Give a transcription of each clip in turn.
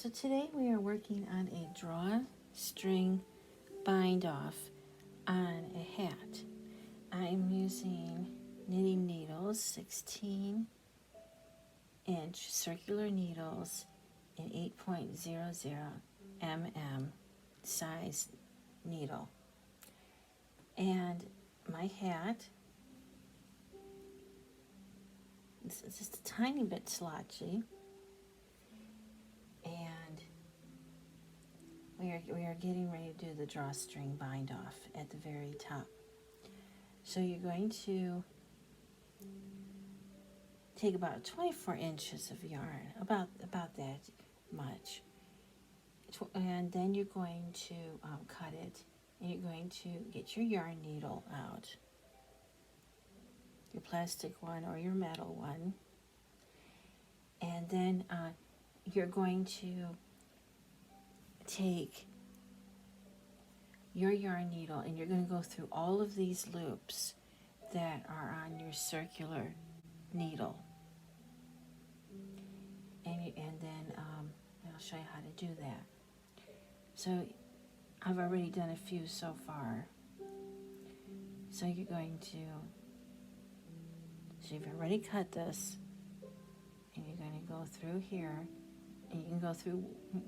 So today we are working on a drawstring bind off on a hat. I'm using knitting needles, 16-inch circular needles in 8.00 mm size needle. And my hat is just a tiny bit slotchy, and we are getting ready to do the drawstring bind off at the very top. So you're going to take about 24 inches of yarn, about that much, and then you're going to cut it, and you're going to get your yarn needle out, your plastic one or your metal one, and then you're going to take your yarn needle and you're going to go through all of these loops that are on your circular needle, and then I'll show you how to do that. So I've already done a few so far. So you're going to, so you've already cut this, and you're going to go through here, and you can go through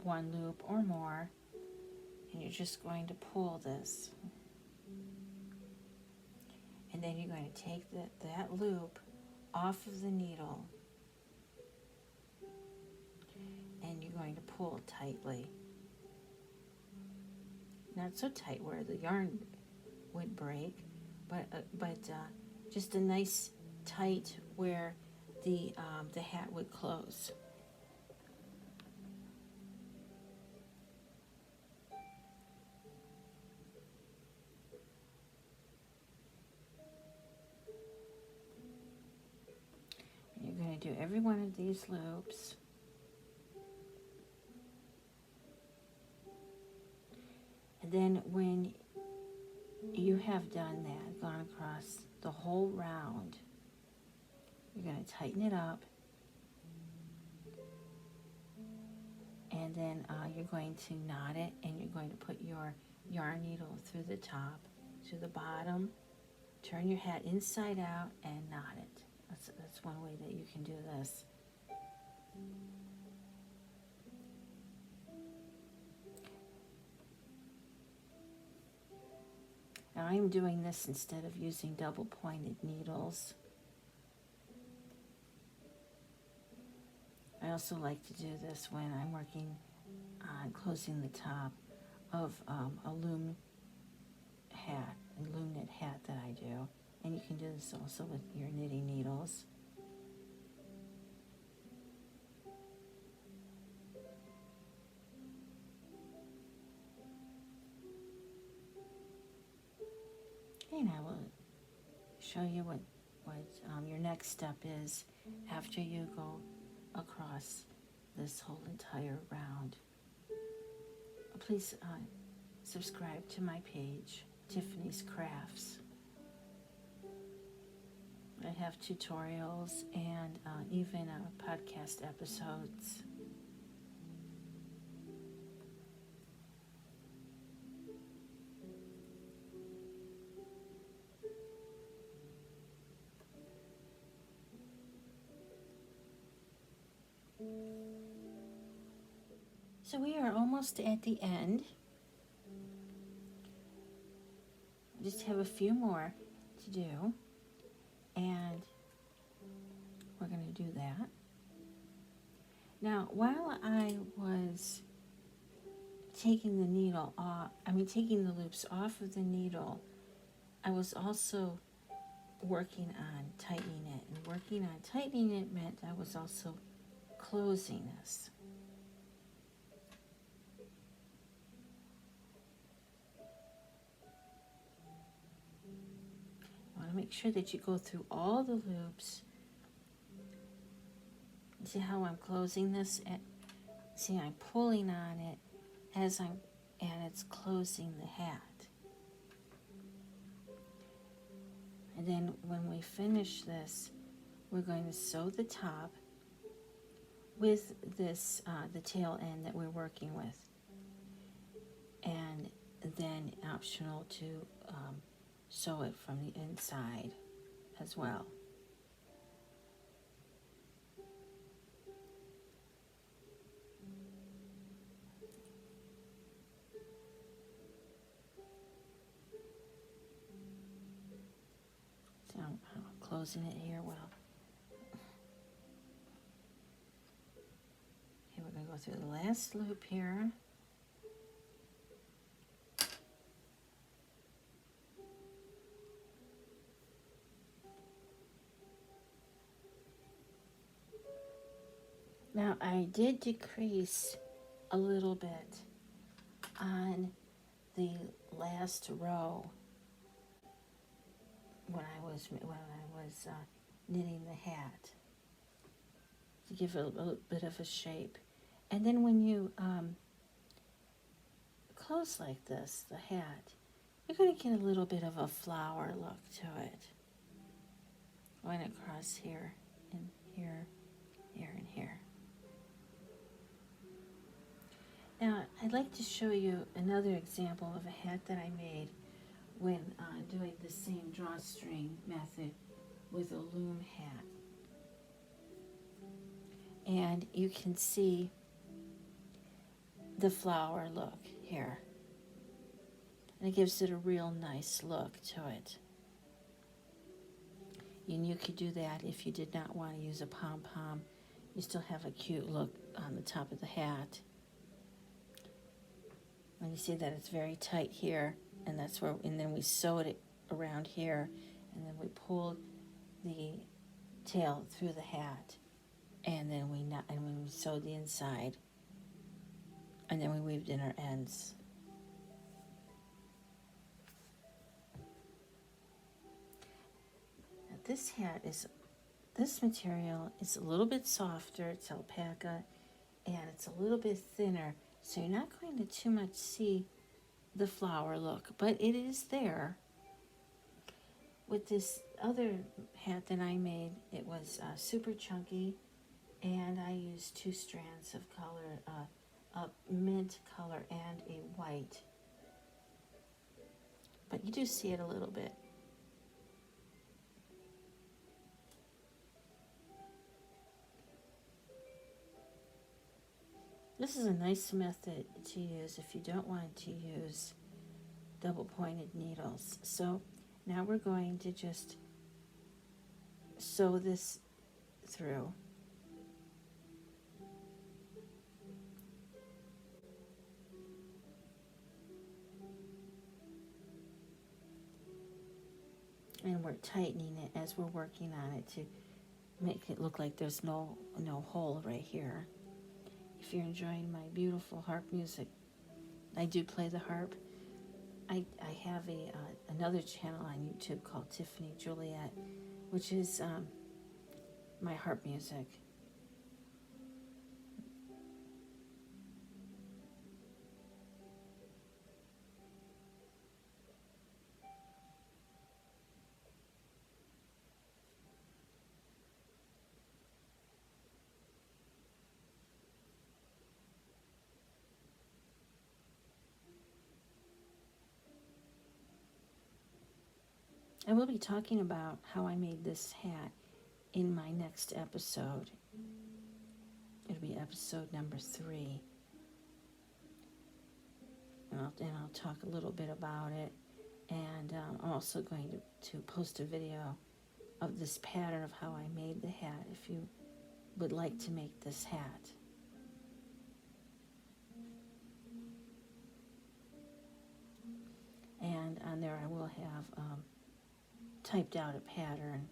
one loop or more, and you're just going to pull this. And then you're going to take that loop off of the needle, and you're going to pull tightly. Not so tight where the yarn would break, but just a nice tight where the hat would close. And you're going to do every one of these loops. And then when you have done that, gone across the whole round, you're going to tighten it up, and then you're going to knot it, and you're going to put your yarn needle through the top, to the bottom, turn your hat inside out, and knot it. That's one way that you can do this. Now I'm doing this instead of using double pointed needles. I also like to do this when I'm working on closing the top of a loom hat, a loom knit hat that I do. And you can do this also with your knitting needles. And I will show you what your next step is after you go across this whole entire round. Please subscribe to my page, Tiffany's Crafts. I have tutorials and even podcast episodes. So we are almost at the end. Just have a few more to do, and we're going to do that. Now, while I was taking the needle off, taking the loops off of the needle, I was also working on tightening it. And working on tightening it meant I was also closing this. You want to make sure that you go through all the loops. See how I'm closing this? See, I'm pulling on it and it's closing the hat. And then when we finish this, we're going to sew the top with this, the tail end that we're working with. And then optional to sew it from the inside as well. So I'm closing it here well. Okay, we're going to go through the last loop here. Now I did decrease a little bit on the last row when I was knitting the hat to give it a little bit of a shape. And then when you close like this, the hat, you're going to get a little bit of a flower look to it. Going across here and here, here and here. Now, I'd like to show you another example of a hat that I made when doing the same drawstring method with a loom hat. And you can see the flower look here. And it gives it a real nice look to it. And you could do that if you did not want to use a pom-pom. You still have a cute look on the top of the hat. And you see that it's very tight here, and that's where, and then we sewed it around here, and then we pulled the tail through the hat, and then we sewed the inside, and then we weaved in our ends. Now this material is a little bit softer. It's alpaca, and it's a little bit thinner. So you're not going to too much see the flower look, but it is there. With this other hat that I made, it was super chunky, and I used 2 strands of color, a mint color and a white. But you do see it a little bit. This is a nice method to use if you don't want to use double-pointed needles. So now we're going to just sew this through. And we're tightening it as we're working on it to make it look like there's no hole right here. If you're enjoying my beautiful harp music, I do play the harp. I have another channel on YouTube called Tiffany Juliet, which is my harp music. I will be talking about how I made this hat in my next episode. It'll be episode number 3. And I'll talk a little bit about it. And I'm also going to post a video of this pattern of how I made the hat if you would like to make this hat. And on there I will have typed out a pattern.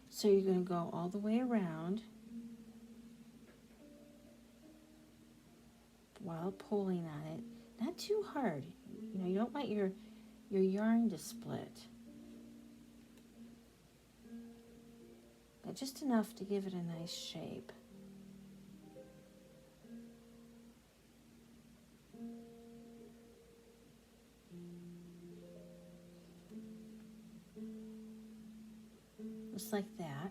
So you're going to go all the way around while pulling on it. Not too hard. You know, you don't want your yarn to split. But just enough to give it a nice shape. just like that.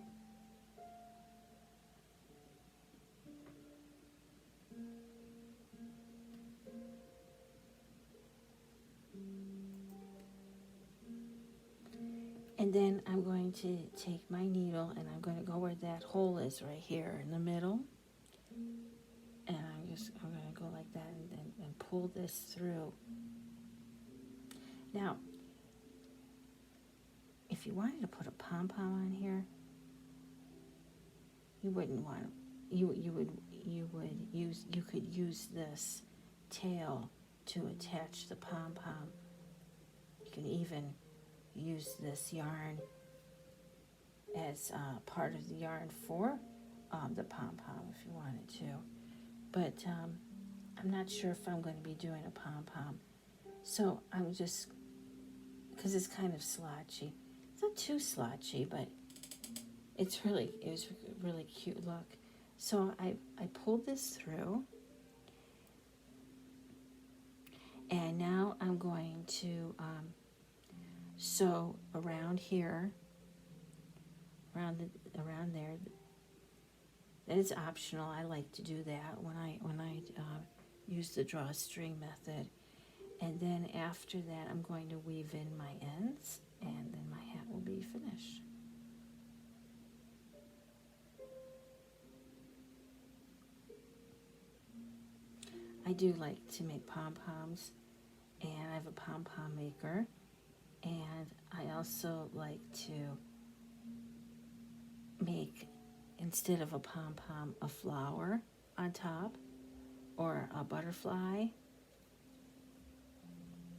And then I'm going to take my needle and I'm going to go where that hole is right here in the middle. And I'm going to go like that and pull this through. Now, if you wanted to put a pom-pom on here, you wouldn't want, you could use this tail to attach the pom-pom. You can even use this yarn as part of the yarn for the pom-pom if you wanted to. But I'm not sure if I'm going to be doing a pom-pom. So I'm just, because it's kind of slotchy. It's not too slotchy, but it was a really cute look. So I pulled this through. And now I'm going to sew around here, around there. That is optional. I like to do that when I use the drawstring method. And then after that, I'm going to weave in my ends, and then my hat will be finished. I do like to make pom-poms, and I have a pom-pom maker, and I also like to make, instead of a pom-pom, a flower on top, or a butterfly,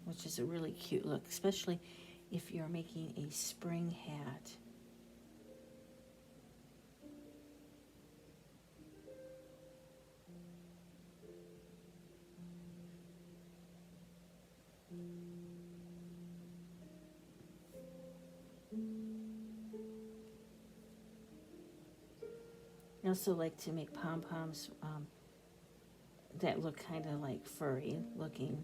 which is a really cute look, especially if you're making a spring hat. I also like to make pom-poms that look kind of like furry looking.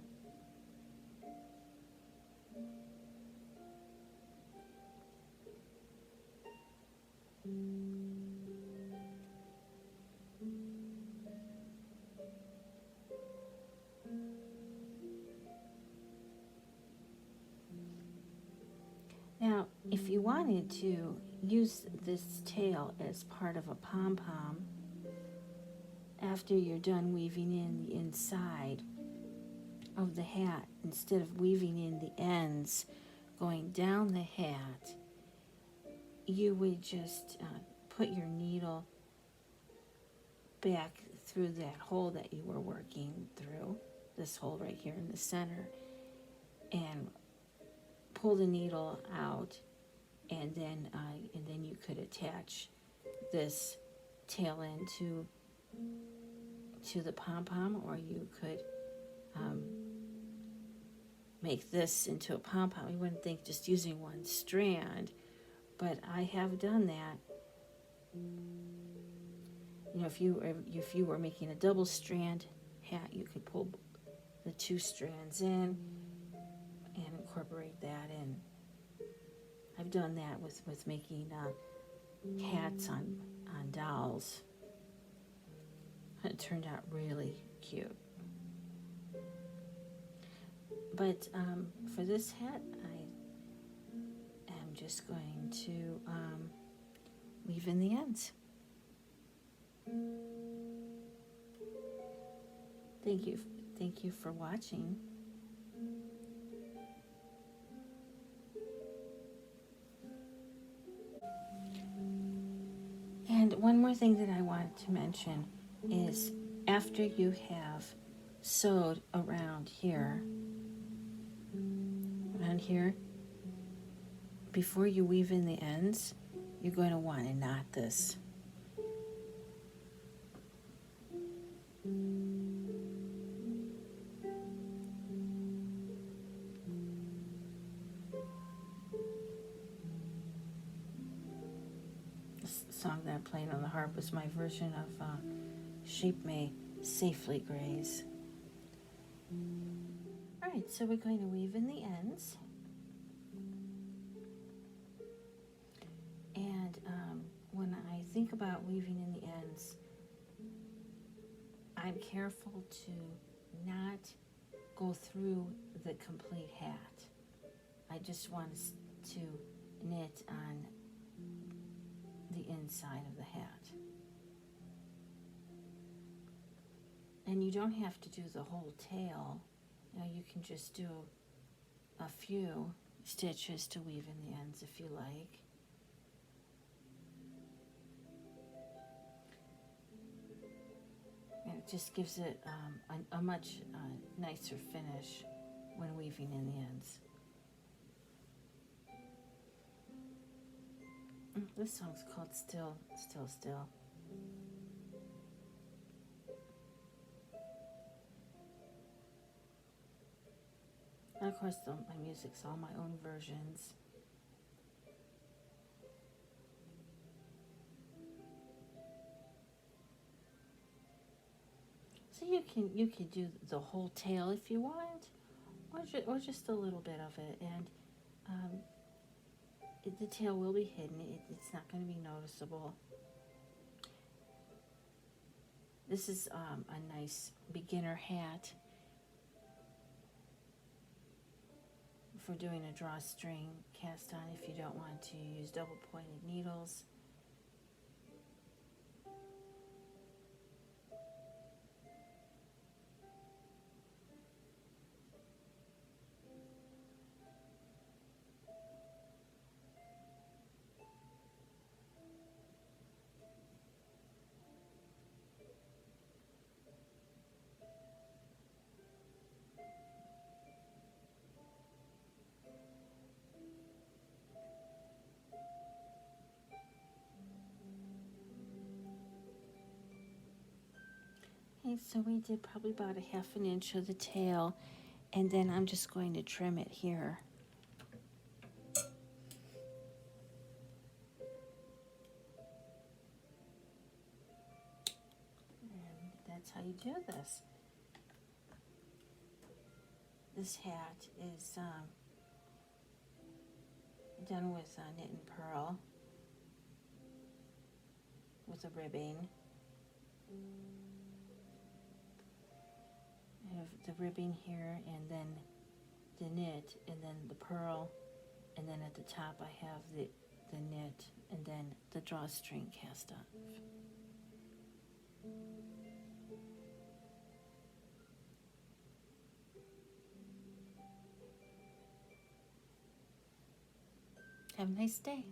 Now, if you wanted to use this tail as part of a pom-pom, after you're done weaving in the inside of the hat, instead of weaving in the ends going down the hat, you would just put your needle back through that hole that you were working through, this hole right here in the center, and pull the needle out, and then you could attach this tail end to the pom-pom, or you could make this into a pom-pom. You wouldn't think just using one strand, but I have done that. You know, if you were making a double strand hat, you could pull the two strands in and incorporate that in. I've done that with making hats on dolls. It turned out really cute. But for this hat, I am just going to weave in the ends. Thank you for watching. And one more thing that I wanted to mention is, after you have sewed around here, before you weave in the ends, you're going to want to knot this. This song that I'm playing on the harp was my version of Sheep May Safely Graze. Alright, so we're going to weave in the ends. And think about weaving in the ends, I'm careful to not go through the complete hat. I just want to knit on the inside of the hat. And you don't have to do the whole tail. You can just do a few stitches to weave in the ends if you like. And it just gives it a much nicer finish when weaving in the ends. This song's called Still, Still, Still. And of course, my music's all my own versions. So you can do the whole tail if you want, or just a little bit of it, and the tail will be hidden. It's not going to be noticeable. This is a nice beginner hat for doing a drawstring cast on if you don't want to use double pointed needles. Okay, so we did probably about a ½ inch of the tail, and then I'm just going to trim it here. And that's how you do this. This hat is done with knit and purl with a ribbing. I have the ribbing here, and then the knit, and then the purl, and then at the top I have the knit, and then the drawstring cast off. Have a nice day.